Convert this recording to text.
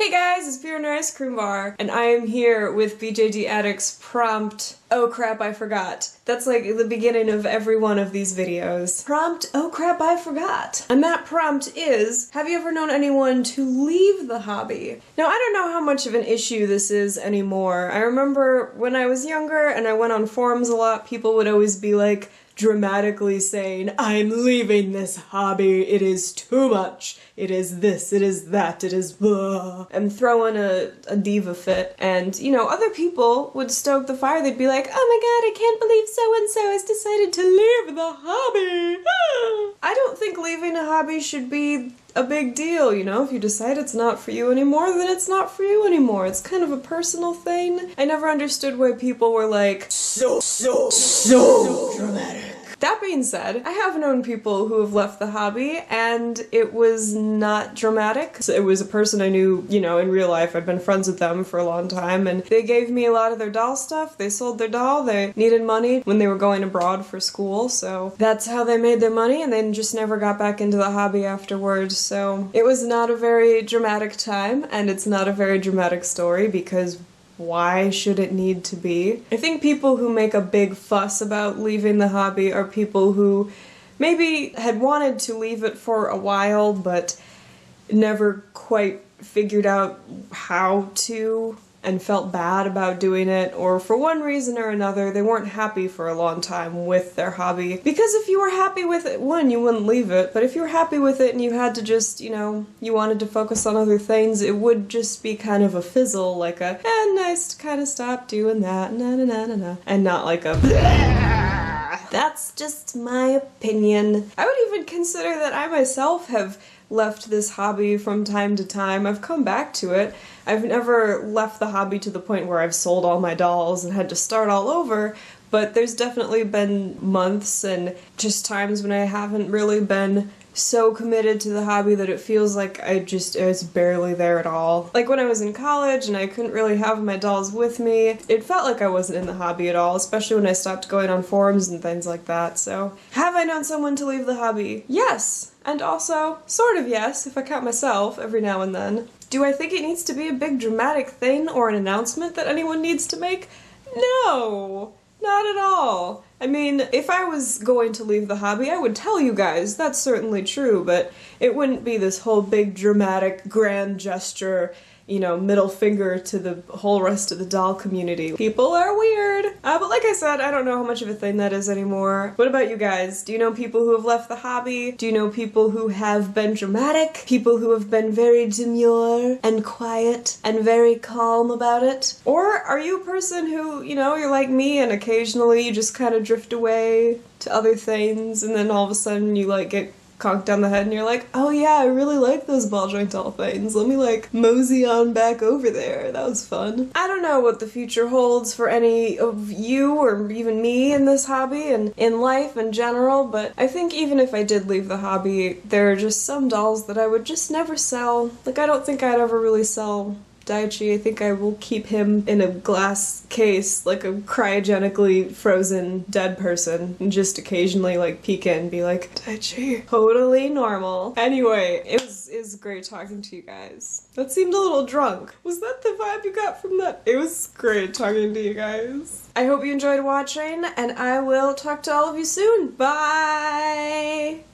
Hey guys, it's Beer and Ice Cream Bar, and I am here with BJD Addicts prompt, oh crap I forgot. That's like the beginning of every one of these videos. Prompt, oh crap I forgot. And that prompt is, have you ever known anyone to leave the hobby? Now I don't know how much of an issue this is anymore. I remember when I was younger and I went on forums a lot, people would always be like, dramatically saying, I'm leaving this hobby, it is too much, it is this, it is that, it is blah, and throwing a diva fit. And, you know, other people would stoke the fire, they'd be like, oh my god, I can't believe so-and-so has decided to leave the hobby. I don't think leaving a hobby should be a big deal, you know? If you decide it's not for you anymore, then it's not for you anymore. It's kind of a personal thing. I never understood why people were like, so dramatic. That being said, I have known people who have left the hobby, and it was not dramatic. So it was a person I knew, you know, in real life. I'd been friends with them for a long time, and they gave me a lot of their doll stuff. They sold their doll. They needed money when they were going abroad for school, so that's how they made their money, and they just never got back into the hobby afterwards. So it was not a very dramatic time, and it's not a very dramatic story, because why should it need to be? I think people who make a big fuss about leaving the hobby are people who maybe had wanted to leave it for a while but never quite figured out how to and felt bad about doing it, or for one reason or another they weren't happy for a long time with their hobby. Because if you were happy with it, one, you wouldn't leave it, but if you were happy with it and you had to just, you know, you wanted to focus on other things, it would just be kind of a fizzle, like a, nice to kind of stop doing that, na-na-na-na-na, and not like a That's just my opinion. I would even consider that I myself have left this hobby from time to time. I've come back to it. I've never left the hobby to the point where I've sold all my dolls and had to start all over, but there's definitely been months and just times when I haven't really been so committed to the hobby that it feels like I was barely there at all. Like when I was in college and I couldn't really have my dolls with me, it felt like I wasn't in the hobby at all, especially when I stopped going on forums and things like that. So, have I known someone to leave the hobby? Yes! And also, sort of yes, if I count myself every now and then. Do I think it needs to be a big dramatic thing or an announcement that anyone needs to make? No! Not at all. I mean, if I was going to leave the hobby, I would tell you guys, that's certainly true, but it wouldn't be this whole big dramatic grand gesture, you know, middle finger to the whole rest of the doll community. People are weird. But like I said, I don't know how much of a thing that is anymore. What about you guys? Do you know people who have left the hobby? Do you know people who have been dramatic? People who have been very demure and quiet and very calm about it? Or are you a person who, you know, you're like me and occasionally you just kind of drift away to other things and then all of a sudden you like get conked down the head and you're like, oh yeah, I really like those ball joint doll things. Let me like mosey on back over there. That was fun. I don't know what the future holds for any of you or even me in this hobby and in life in general, but I think even if I did leave the hobby, there are just some dolls that I would just never sell. Like I don't think I'd ever really sell Daichi. I think I will keep him in a glass case, like a cryogenically frozen dead person, and just occasionally like peek in and be like, Daichi, totally normal. Anyway, it was great talking to you guys. That seemed a little drunk. Was that the vibe you got from that? It was great talking to you guys. I hope you enjoyed watching, and I will talk to all of you soon. Bye!